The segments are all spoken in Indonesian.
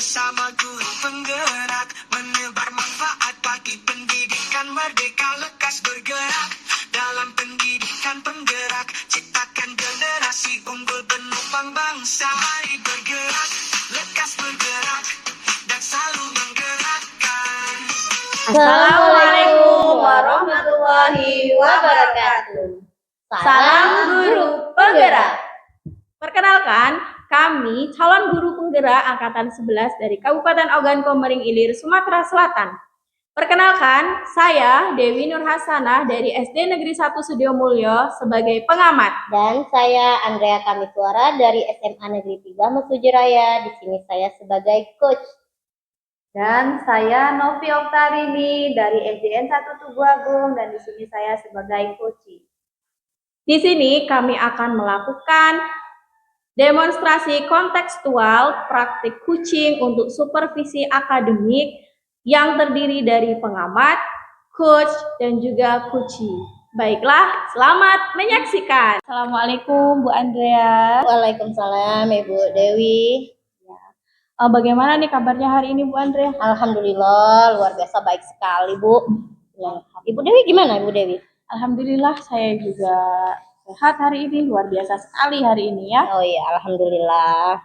bersama guru penggerak, menebar manfaat bagi pendidikan merdeka, lekas bergerak dalam pendidikan penggerak, ciptakan generasi unggul penopang bangsa. Mari bergerak, lekas bergerak, dan selalu menggerakkan. Assalamualaikum warahmatullahi wabarakatuh. Salam guru penggerak. Perkenalkan, kami calon guru penggerak angkatan 11 dari Kabupaten Ogan Komering Ilir, Sumatera Selatan. Perkenalkan, saya Dewi Nur Hasanah dari SD Negeri 1 Sudiomulyo sebagai pengamat. Dan saya Andrea Kamiswara dari SMA Negeri 3 Mesujiraya. Di sini saya sebagai coach. Dan saya Novi Oktarini dari SDN 1 Tugu Agung, dan di sini saya sebagai coaching. Di sini kami akan melakukan demonstrasi kontekstual praktik coaching untuk supervisi akademik yang terdiri dari pengamat, coach, dan juga coachee. Baiklah, selamat menyaksikan. Assalamualaikum Bu Andrea. Waalaikumsalam Ibu Dewi. Bagaimana nih kabarnya hari ini Bu Andrea? Alhamdulillah, luar biasa baik sekali Bu. Ibu Dewi gimana Ibu Dewi? Alhamdulillah saya juga sehat hari ini, luar biasa sekali hari ini ya. Oh iya, alhamdulillah.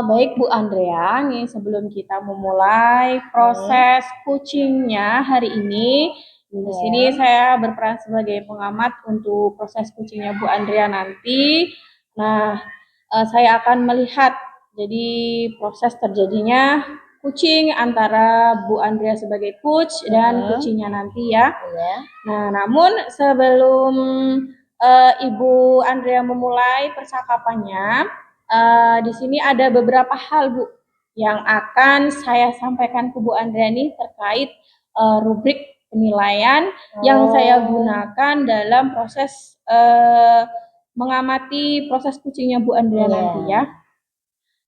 Baik Bu Andrea, nih sebelum kita memulai proses coachingnya hari ini, di sini saya berperan sebagai pengamat untuk proses coachingnya Bu Andrea nanti. Nah, saya akan melihat jadi proses terjadinya coaching antara Bu Andrea sebagai coach dan coachingnya nanti ya. Nah, namun sebelum Ibu Andrea memulai percakapannya, di sini ada beberapa hal Bu yang akan saya sampaikan ke Bu Andrea nih terkait rubrik penilaian yang saya gunakan dalam proses mengamati proses coachingnya Bu Andrea nanti ya.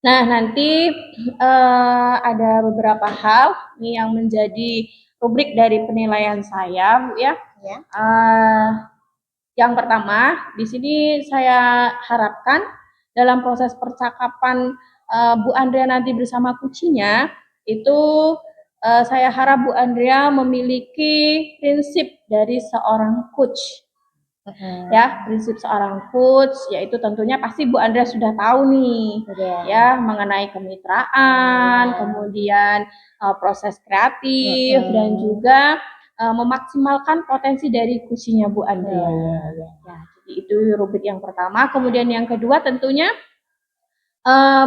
Nah, nanti ada beberapa hal nih yang menjadi rubrik dari penilaian saya Bu ya. Yang pertama, di sini saya harapkan dalam proses percakapan Bu Andrea nanti bersama coachingnya itu saya harap Bu Andrea memiliki prinsip dari seorang coach. Ya, prinsip seorang coach yaitu tentunya pasti Bu Andrea sudah tahu nih ya mengenai kemitraan, kemudian proses kreatif dan juga memaksimalkan potensi dari coachingnya Bu Andrea. Ya, jadi itu rubrik yang pertama. Kemudian yang kedua tentunya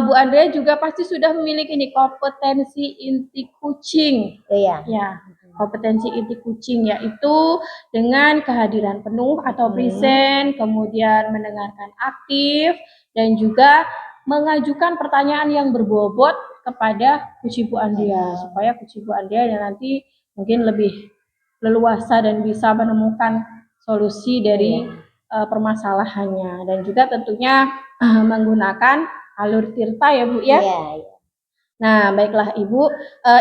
Bu Andrea juga pasti sudah memiliki nih kompetensi inti coaching. Ya, kompetensi inti coaching yaitu dengan kehadiran penuh atau present, kemudian mendengarkan aktif dan juga mengajukan pertanyaan yang berbobot kepada coaching Bu Andrea supaya coaching Bu Andrea nanti mungkin lebih leluasa dan bisa menemukan solusi dari permasalahannya, dan juga tentunya menggunakan alur tirta ya Bu ya. Nah, baiklah Ibu,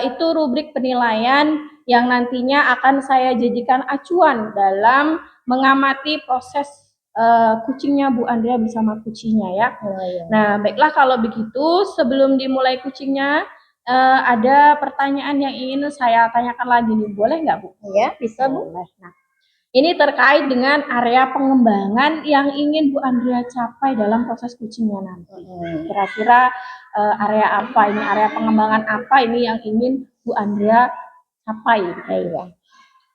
itu rubrik penilaian yang nantinya akan saya jadikan acuan dalam mengamati proses coachingnya Bu Andrea bersama coachingnya ya. Nah, baiklah kalau begitu sebelum dimulai coachingnya ada pertanyaan yang ingin saya tanyakan lagi nih, boleh nggak Bu? Ya, bisa Bu. Boleh. Nah, ini terkait dengan area pengembangan yang ingin Bu Andrea capai dalam proses coachingnya nanti. Kira-kira area apa ini, area pengembangan apa ini yang ingin Bu Andrea capai?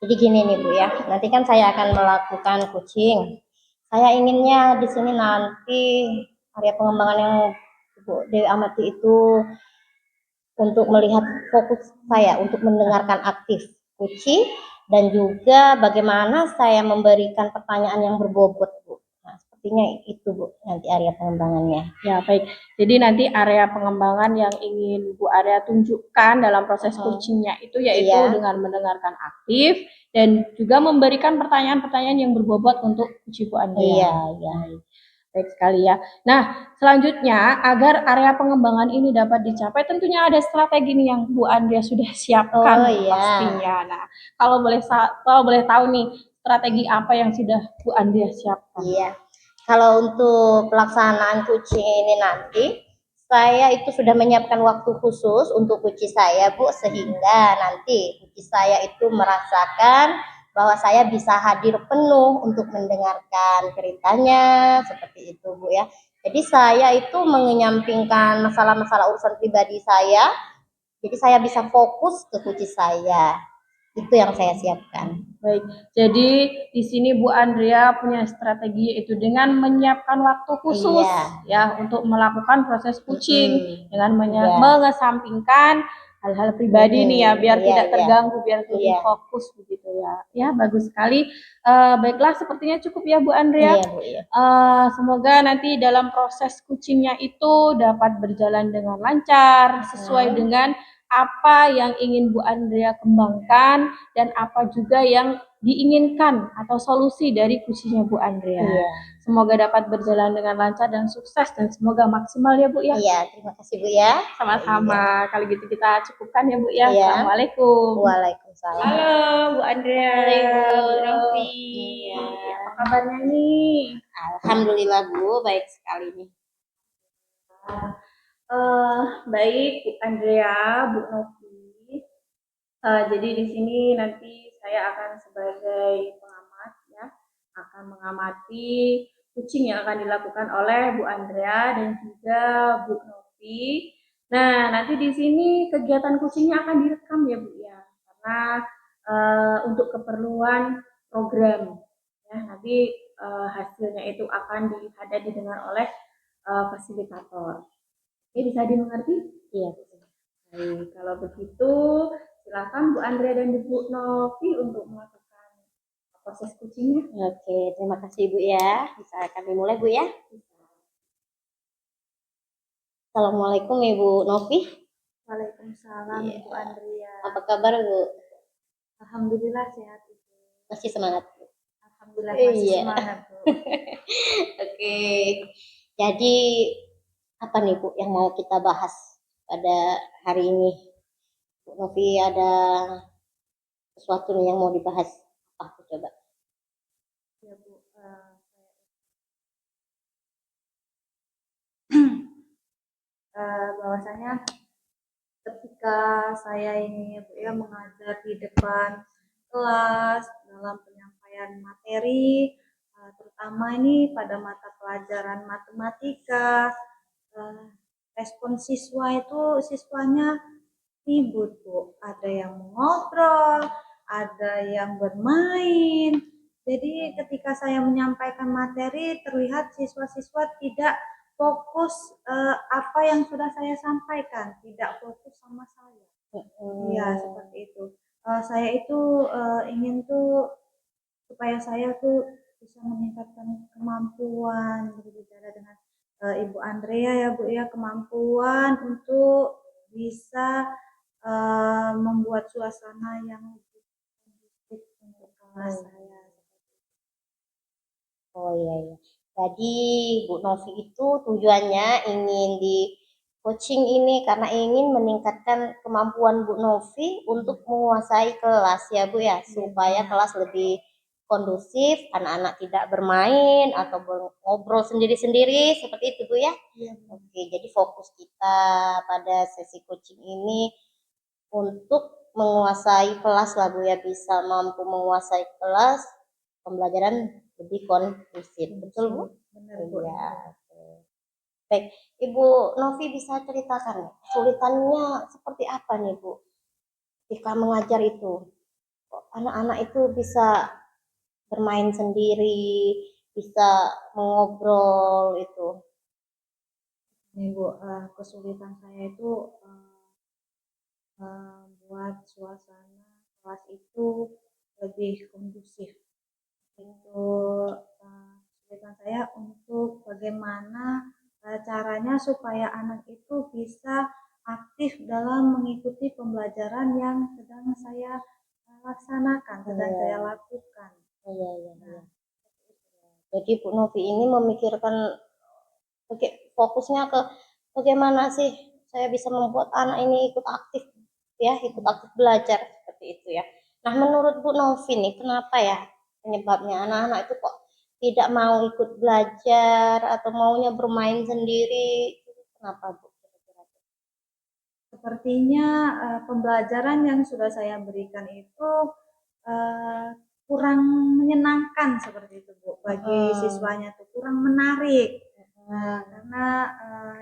Jadi gini nih Bu ya, nanti kan saya akan melakukan coaching. Saya inginnya di sini nanti area pengembangan yang Bu Dewi amati itu untuk melihat fokus saya untuk mendengarkan aktif coaching dan juga bagaimana saya memberikan pertanyaan yang berbobot Bu. Nah, sepertinya itu Bu nanti area pengembangannya. Ya baik, jadi nanti area pengembangan yang ingin Bu Andrea tunjukkan dalam proses coachingnya itu yaitu dengan mendengarkan aktif dan juga memberikan pertanyaan-pertanyaan yang berbobot untuk coaching Bu Andrea. Baik sekali ya. Nah, selanjutnya agar area pengembangan ini dapat dicapai tentunya ada strategi nih yang Bu Andrea sudah siapkan pastinya. Nah, kalau boleh tahu nih strategi apa yang sudah Bu Andrea siapkan? Kalau untuk pelaksanaan coaching ini nanti saya itu sudah menyiapkan waktu khusus untuk kuci saya, Bu, sehingga nanti kuci saya itu merasakan bahwa saya bisa hadir penuh untuk mendengarkan ceritanya, seperti itu, Bu ya. Jadi saya itu mengenyampingkan masalah-masalah urusan pribadi saya, jadi saya bisa fokus ke kuci saya. Itu yang saya siapkan. Baik, jadi di sini Bu Andrea punya strategi yaitu dengan menyiapkan waktu khusus ya untuk melakukan proses kucing dengan mengesampingkan hal-hal pribadi nih ya biar tidak terganggu, biar lebih fokus begitu ya. Ya, bagus sekali. Baiklah, sepertinya cukup ya Bu Andrea. Iya, Bu, iya. Semoga nanti dalam proses kucingnya itu dapat berjalan dengan lancar sesuai dengan apa yang ingin Bu Andrea kembangkan dan apa juga yang diinginkan atau solusi dari kucingnya Bu Andrea. Iya. Semoga dapat berjalan dengan lancar dan sukses dan semoga maksimal ya Bu ya. Iya, terima kasih Bu ya. Sama-sama. Kalau gitu kita cukupkan ya Bu ya. Iya. Assalamualaikum. Waalaikumsalam. Halo Bu Andrea. Halo, Bu Novi. Iya. Apa kabarnya nih? Alhamdulillah Bu, baik sekali nih. Baik Bu Andrea, Bu Novi. Jadi di sini nanti saya akan sebagai pengamat ya, akan mengamati kucing yang akan dilakukan oleh Bu Andrea dan juga Bu Novi. Nah, nanti di sini kegiatan kucingnya akan direkam ya Bu ya, karena untuk keperluan program ya. Nanti hasilnya itu akan didengar oleh fasilitator. Oke, bisa dimengerti? Iya. Baik, kalau begitu silakan Bu Andrea dan Bu Novi untuk melakukan proses kucingnya. Oke, terima kasih Bu ya. Bisa kami mulai Bu ya. Assalamualaikum Ibu Novi. Waalaikumsalam Iya. Bu Andrea. Apa kabar Bu? Alhamdulillah sehat Ibu. Masih semangat Bu? Alhamdulillah masih Iya. semangat Bu. Oke. Jadi apa nih Bu yang mau kita bahas pada hari ini? Bu Novi ada sesuatu nih yang mau dibahas. Apa coba? Ya Bu, bahwasanya ketika saya ini Bu ya mengajar di depan kelas dalam penyampaian materi, terutama ini pada mata pelajaran matematika, respon siswanya ribut Bu, ada yang mengobrol, ada yang bermain. Jadi ketika saya menyampaikan materi terlihat siswa-siswa tidak fokus apa yang sudah saya sampaikan, tidak fokus sama saya. Iya, seperti itu. Saya itu ingin tuh supaya saya tuh bisa meningkatkan kemampuan berbicara dengan Ibu Andrea ya Bu ya, kemampuan untuk bisa membuat suasana yang lebih kondusif untuk kelas saya. Oh iya, iya. Jadi Bu Novi itu tujuannya ingin di coaching ini karena ingin meningkatkan kemampuan Bu Novi untuk menguasai kelas ya Bu ya, supaya kelas lebih kondusif, anak-anak tidak bermain atau ngobrol sendiri-sendiri seperti itu Bu ya. Oke, jadi fokus kita pada sesi coaching ini untuk menguasai kelas lah Bu ya, bisa mampu menguasai kelas, pembelajaran lebih kondusif. Betul Bu? Benar Bu. Iya. Baik, Ibu Novi bisa ceritakan kesulitannya seperti apa nih Bu ketika mengajar itu? Anak-anak itu bisa bermain sendiri, bisa mengobrol itu. Nih Bu, kesulitan saya itu buat suasana kelas itu lebih kondusif. Itu kesulitan saya untuk bagaimana caranya supaya anak itu bisa aktif dalam mengikuti pembelajaran yang sedang saya laksanakan, sedang saya lakukan. Iya, iya, iya. Jadi Bu Novi ini memikirkan fokusnya ke bagaimana sih saya bisa membuat anak ini ikut aktif ya, ikut aktif belajar seperti itu ya. Nah, menurut Bu Novi nih, kenapa ya penyebabnya anak-anak itu kok tidak mau ikut belajar atau maunya bermain sendiri? Kenapa Bu? Sepertinya pembelajaran yang sudah saya berikan itu eh, kurang menyenangkan seperti itu Bu. Bagi siswanya tuh kurang menarik. Karena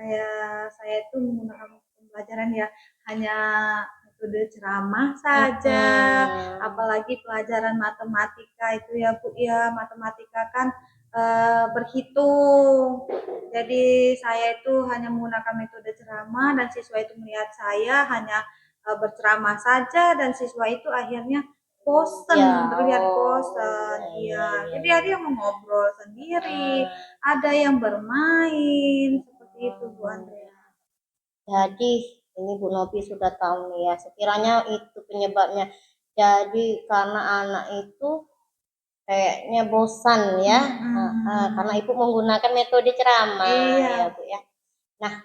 ya saya itu menggunakan pembelajaran ya hanya metode ceramah saja, apalagi pelajaran matematika itu ya Bu ya, matematika kan berhitung. Jadi saya itu hanya menggunakan metode ceramah dan siswa itu melihat saya hanya berceramah saja dan siswa itu akhirnya bosen, Ya, terlihat oh, bosen. iya, Iya, iya, jadi iya. ada yang mengobrol sendiri, ada yang bermain, seperti itu Bu Andrea. Jadi ini Bu Novi sudah tahu nih ya, sekiranya itu penyebabnya. Jadi karena anak itu kayaknya bosan ya, karena ibu menggunakan metode ceramah Iya, ya Bu ya. Nah,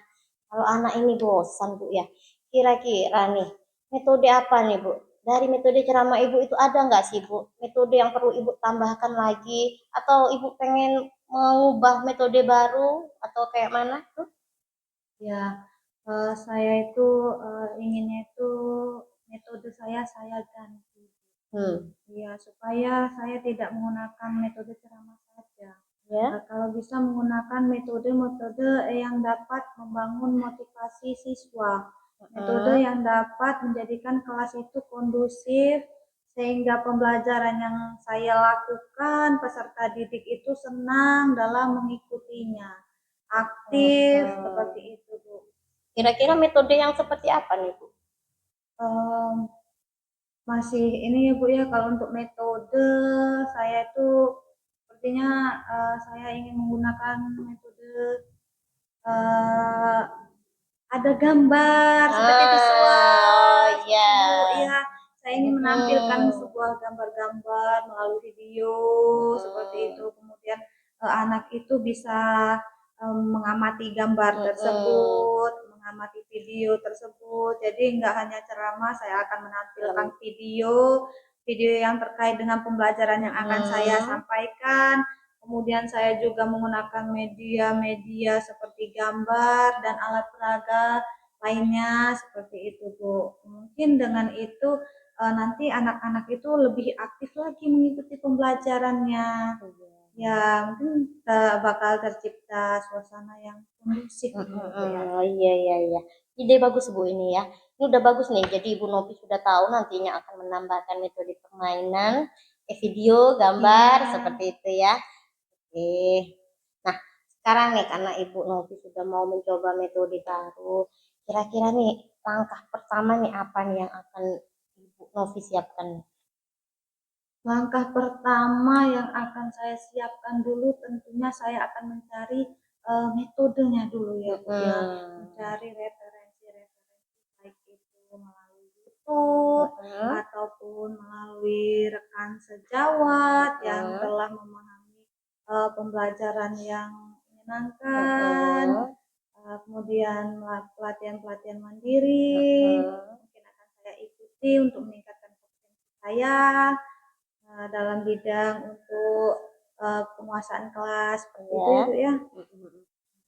kalau anak ini bosan Bu ya, kira-kira nih metode apa nih Bu? Dari metode ceramah ibu itu ada nggak sih Bu? Metode yang perlu ibu tambahkan lagi? Atau ibu pengen mengubah metode baru? Atau kayak mana tuh? ya. Saya itu inginnya itu metode saya ganti. Hmm, Iya, supaya saya tidak menggunakan metode ceramah saja. ya. Kalau bisa menggunakan metode-metode yang dapat membangun motivasi siswa, metode Hmm, yang dapat menjadikan kelas itu kondusif, sehingga pembelajaran yang saya lakukan, peserta didik itu senang dalam mengikutinya, aktif, seperti itu, Bu. Kira-kira metode yang seperti apa nih Bu? Em, Masih ini ya Bu ya, kalau untuk metode saya itu sepertinya saya ingin menggunakan metode eh, ada gambar seperti visual Oh seperti ya. Bu ya. Saya ingin menampilkan Hmm, sebuah gambar-gambar melalui video seperti itu. Kemudian anak itu bisa mengamati gambar tersebut, mengamati video tersebut. Jadi nggak hanya ceramah, saya akan menampilkan video, video yang terkait dengan pembelajaran yang akan saya sampaikan. Kemudian saya juga menggunakan media-media seperti gambar dan alat peraga lainnya seperti itu Bu. Mungkin dengan itu nanti anak-anak itu lebih aktif lagi mengikuti pembelajarannya. Ya, mungkin bakal tercipta suasana yang kondusif ini Bu ya. oh iya iya iya. Ide bagus Bu ini ya. Ini udah bagus nih. Jadi Ibu Novi sudah tahu nantinya akan menambahkan metode permainan, video, gambar Iya. seperti itu ya. Oke. Nah, sekarang nih karena Ibu Novi sudah mau mencoba metode baru, kira-kira nih langkah pertama nih apa nih yang akan Ibu Novi siapkan? Langkah pertama yang akan saya siapkan dulu tentunya saya akan mencari metodenya dulu ya Bu ya, mencari referensi-referensi baik itu melalui YouTube ataupun melalui rekan sejawat yang telah memahami pembelajaran yang menyenangkan, kemudian pelatihan-pelatihan mandiri, mungkin akan saya ikuti untuk meningkatkan kompetensi saya dalam bidang untuk penguasaan kelas seperti itu ya Bu ya.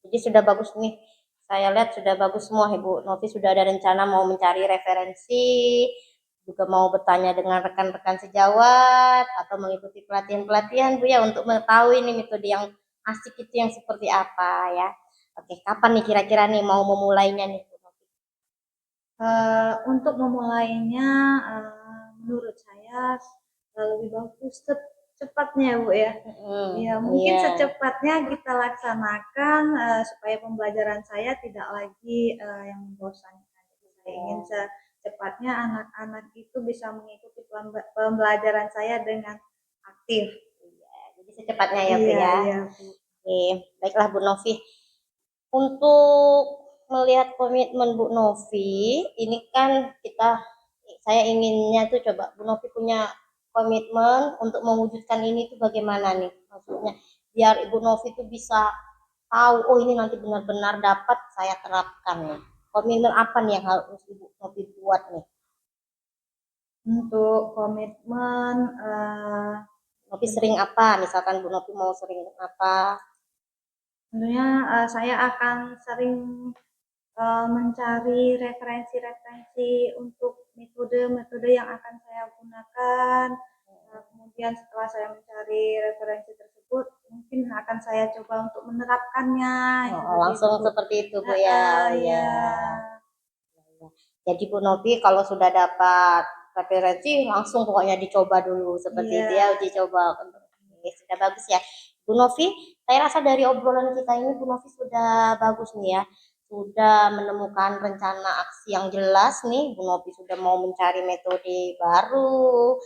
Jadi sudah bagus nih. Saya lihat sudah bagus semua Ibu Novi sudah ada rencana mau mencari referensi, juga mau bertanya dengan rekan-rekan sejawat atau mengikuti pelatihan-pelatihan Bu ya untuk mengetahui ini metode yang asik itu yang seperti apa ya. Oke, kapan nih kira-kira nih mau memulainya nih Bu Novi? Untuk memulainya menurut saya lebih bagus cepatnya Bu ya. Ya mungkin Iya. secepatnya kita laksanakan supaya pembelajaran saya tidak lagi yang membosankan. Jadi saya ingin secepatnya anak-anak itu bisa mengikuti pembelajaran saya dengan aktif. Jadi secepatnya ya Bu Iya, ya. iya Bu. Oke, baiklah Bu Novi. Untuk melihat komitmen Bu Novi, ini kan saya inginnya tuh coba Bu Novi punya komitmen untuk mewujudkan ini tuh bagaimana nih? Maksudnya biar Ibu Novi tuh bisa tahu, oh ini nanti benar-benar dapat saya terapkan nih. Komitmen apa nih yang harus Ibu Novi buat nih? Untuk komitmen Novi sering apa? Misalkan Bu Novi mau sering apa? tentunya saya akan sering mencari referensi-referensi untuk metode-metode yang akan saya gunakan. Kemudian setelah saya mencari referensi tersebut, mungkin akan saya coba untuk menerapkannya. Oh, langsung Bu. seperti itu Bu ya. Oh, Ya. Jadi Bu Novi kalau sudah dapat referensi langsung pokoknya dicoba dulu seperti itu ya, uji coba. Oke, sudah bagus ya. Bu Novi, saya rasa dari obrolan kita ini Bu Novi sudah bagus nih ya. Sudah menemukan rencana aksi yang jelas nih. Bu Novi sudah mau mencari metode baru,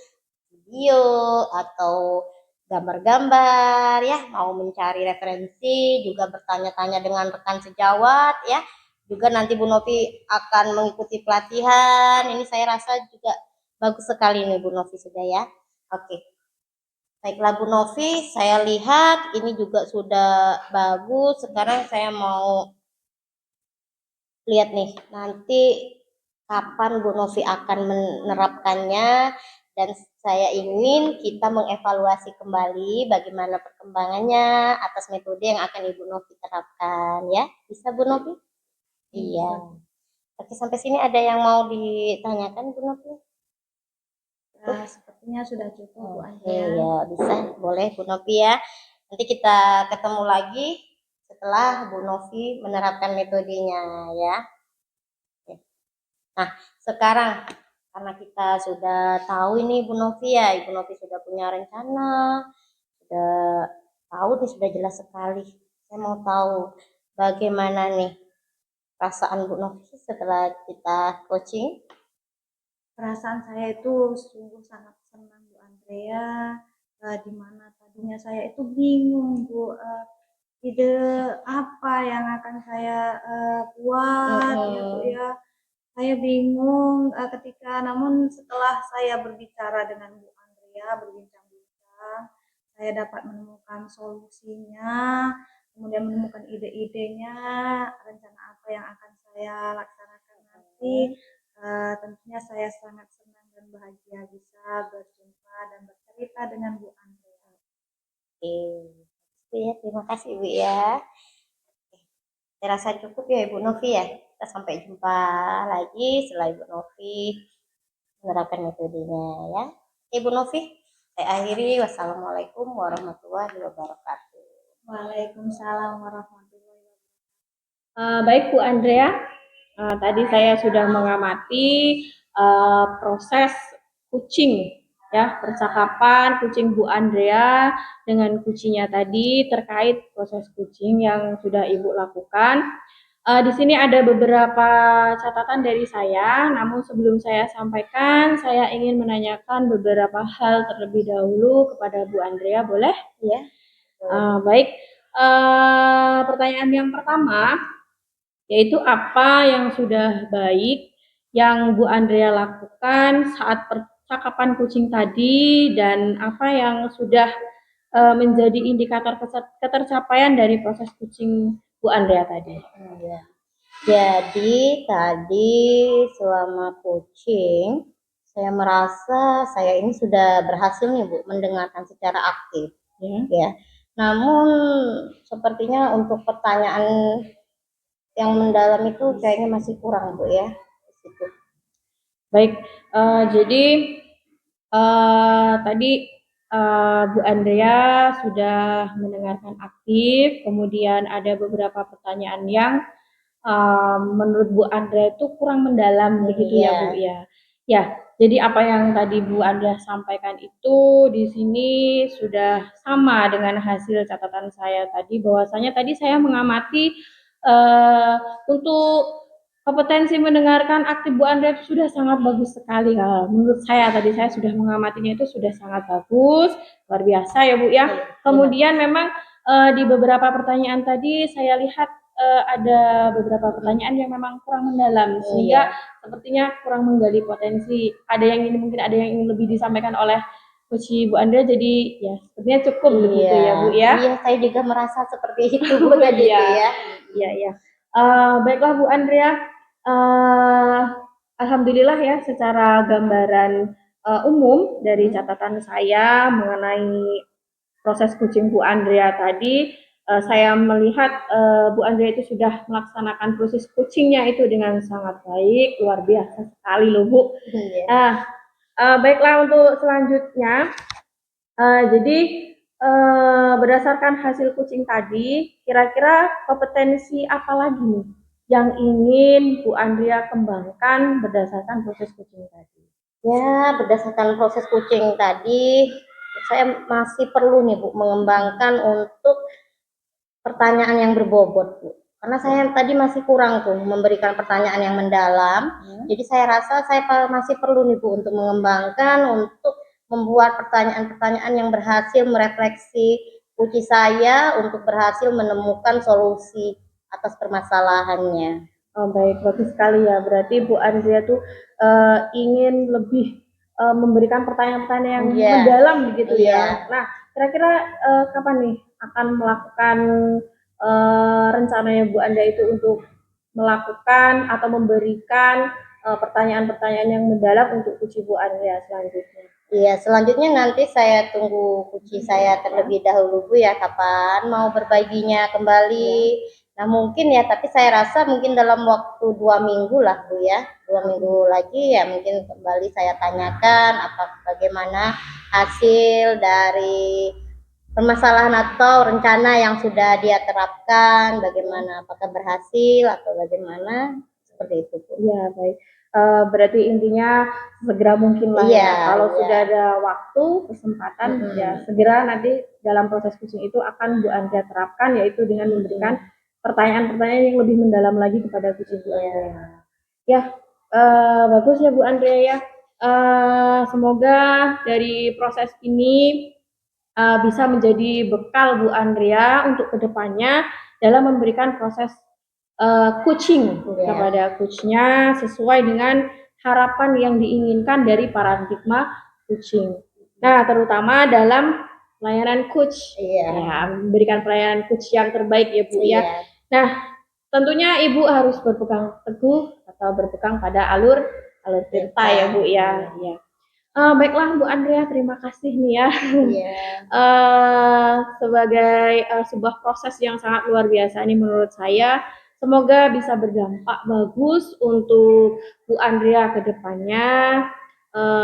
video atau gambar-gambar ya, mau mencari referensi, juga bertanya-tanya dengan rekan sejawat ya. Juga nanti Bu Novi akan mengikuti pelatihan. Ini saya rasa juga bagus sekali nih Bu Novi sudah ya. Oke. Baiklah Bu Novi, saya lihat ini juga sudah bagus. Sekarang saya mau lihat nih nanti kapan Bu Novi akan menerapkannya, dan saya ingin kita mengevaluasi kembali bagaimana perkembangannya atas metode yang akan Ibu Novi terapkan ya. Bisa Bu Novi? Iya. Oke, sampai sini ada yang mau ditanyakan Bu Novi? Sepertinya sudah cukup Bu Oke, Andrea. ya bisa, boleh Bu Novi ya. Nanti kita ketemu lagi setelah Bu Novi menerapkan metodenya ya. Nah, sekarang karena kita sudah tahu ini Bu Novi ya, Ibu Novi sudah punya rencana, sudah tahu nih, sudah jelas sekali. Saya mau tahu bagaimana nih perasaan Bu Novi setelah kita coaching. Perasaan saya itu sungguh sangat senang Bu Andrea, di mana tadinya saya itu bingung Bu, ide apa yang akan saya buat ya Bu ya. Saya bingung namun setelah saya berbicara dengan Bu Andrea, berbincang-bincang, saya dapat menemukan solusinya, kemudian menemukan ide-idenya, rencana apa yang akan saya laksanakan nanti. Tentunya saya sangat senang dan bahagia bisa berjumpa dan bercerita dengan Bu Andrea. Oke, ya, terima kasih Bu ya. Saya rasa cukup ya Ibu Novi ya. Kita sampai jumpa lagi setelah Ibu Novi menerapkan metodenya ya. Ibu Novi, saya akhiri. Wassalamualaikum warahmatullahi wabarakatuh. Waalaikumsalam warahmatullahi wabarakatuh. Baik Bu Andrea, tadi saya sudah mengamati proses coaching ya, percakapan coaching Bu Andrea dengan coachingnya tadi terkait proses coaching yang sudah Ibu lakukan. Di sini ada beberapa catatan dari saya, namun sebelum saya sampaikan, saya ingin menanyakan beberapa hal terlebih dahulu kepada Bu Andrea, boleh? Ya. Baik, pertanyaan yang pertama, yaitu apa yang sudah baik yang Bu Andrea lakukan saat percakapan coaching tadi, dan apa yang sudah menjadi indikator ketercapaian dari proses coaching Bu Andrea tadi. Ya. Jadi tadi selama coaching saya merasa saya ini sudah berhasil nih Bu mendengarkan secara aktif ya. Namun sepertinya untuk pertanyaan yang mendalam itu kayaknya masih kurang Bu ya. Situ. Baik, jadi tadi Bu Andrea sudah mendengarkan aktif, kemudian ada beberapa pertanyaan yang menurut Bu Andrea itu kurang mendalam begitu ya Bu ya. Ya, jadi apa yang tadi Bu Andrea sampaikan itu di sini sudah sama dengan hasil catatan saya tadi, bahwasanya tadi saya mengamati untuk kompetensi mendengarkan aktif Bu Andrea itu sudah sangat bagus sekali. Menurut saya tadi saya sudah mengamatinya itu sudah sangat bagus, luar biasa ya Bu ya. Kemudian memang di beberapa pertanyaan tadi saya lihat ada beberapa pertanyaan yang memang kurang mendalam, sehingga sepertinya kurang menggali potensi. Ada yang ini mungkin ada yang ingin lebih disampaikan oleh Coach Bu Andrea, jadi ya sepertinya cukup begitu ya Bu ya. Iya, saya juga merasa seperti itu Bu tadi ya. Iya. Baiklah Bu Andrea, alhamdulillah ya secara gambaran umum dari catatan saya mengenai proses coaching Bu Andrea tadi, saya melihat Bu Andrea itu sudah melaksanakan proses coachingnya itu dengan sangat baik, luar biasa sekali loh Bu. Iya. Nah, baiklah untuk selanjutnya, jadi berdasarkan hasil coaching tadi, kira-kira kompetensi apa lagi nih yang ingin Bu Andrea kembangkan berdasarkan proses coaching tadi? Ya, berdasarkan proses coaching tadi, saya masih perlu nih Bu mengembangkan untuk pertanyaan yang berbobot Bu. Karena saya tadi masih kurang tuh memberikan pertanyaan yang mendalam. Jadi saya rasa saya masih perlu nih Bu untuk mengembangkan, untuk membuat pertanyaan-pertanyaan yang berhasil merefleksi uji saya untuk berhasil menemukan solusi atas permasalahannya. Oh, baik, bagus sekali ya. Berarti Bu Andrea tuh ingin lebih memberikan pertanyaan-pertanyaan yang Iya. mendalam begitu Iya. ya. Nah, kira-kira kapan nih akan melakukan rencananya Bu Andrea itu untuk melakukan atau memberikan pertanyaan-pertanyaan yang mendalam untuk uji Bu Andrea selanjutnya? Iya, selanjutnya nanti saya tunggu kunci saya terlebih dahulu Bu ya, kapan mau berbaginya kembali. Nah mungkin ya, tapi saya rasa mungkin dalam waktu 2 minggu lah Bu ya, 2 minggu lagi ya mungkin kembali saya tanyakan bagaimana hasil dari permasalahan atau rencana yang sudah dia terapkan, bagaimana apakah berhasil atau bagaimana, seperti itu Bu. Iya, baik. Berarti intinya segera mungkin lah Iya, ya. Kalau iya. sudah ada waktu, kesempatan, ya segera nanti dalam proses coaching itu akan Bu Andrea terapkan, yaitu dengan memberikan pertanyaan-pertanyaan yang lebih mendalam lagi kepada coaching Bu Andrea. Ya, bagus ya Bu Andrea ya. Semoga dari proses ini bisa menjadi bekal Bu Andrea untuk kedepannya dalam memberikan proses coaching kepada coachnya sesuai dengan harapan yang diinginkan dari paradigma coaching. Nah, terutama dalam pelayanan coach, ya, memberikan pelayanan coach yang terbaik ya Bu ya. Nah, tentunya Ibu harus berpegang teguh atau berpegang pada alur tirta ya Bu ya. Ya. Baiklah Bu Andrea, terima kasih nih ya. Sebagai sebuah proses yang sangat luar biasa ini menurut saya. Semoga bisa berdampak bagus untuk Bu Andrea ke depannya.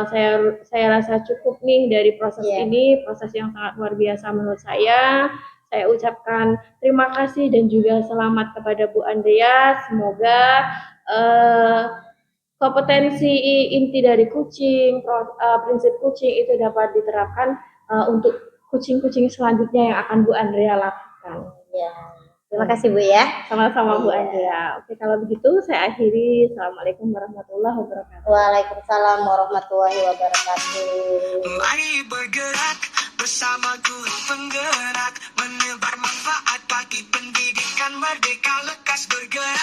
Saya rasa cukup nih dari proses ini, proses yang sangat luar biasa menurut saya. Saya ucapkan terima kasih dan juga selamat kepada Bu Andrea. Semoga kompetensi inti dari coaching, prinsip coaching itu dapat diterapkan untuk coaching-coaching selanjutnya yang akan Bu Andrea lakukan. Ya. Terima kasih Bu ya. Sama-sama Bu Andrea. Oke, kalau begitu saya akhiri. Assalamualaikum warahmatullahi wabarakatuh. Waalaikumsalam warahmatullahi wabarakatuh. Mari bergerak bersama guru penggerak, menebar manfaat bagi pendidikan merdeka lekas bergerak.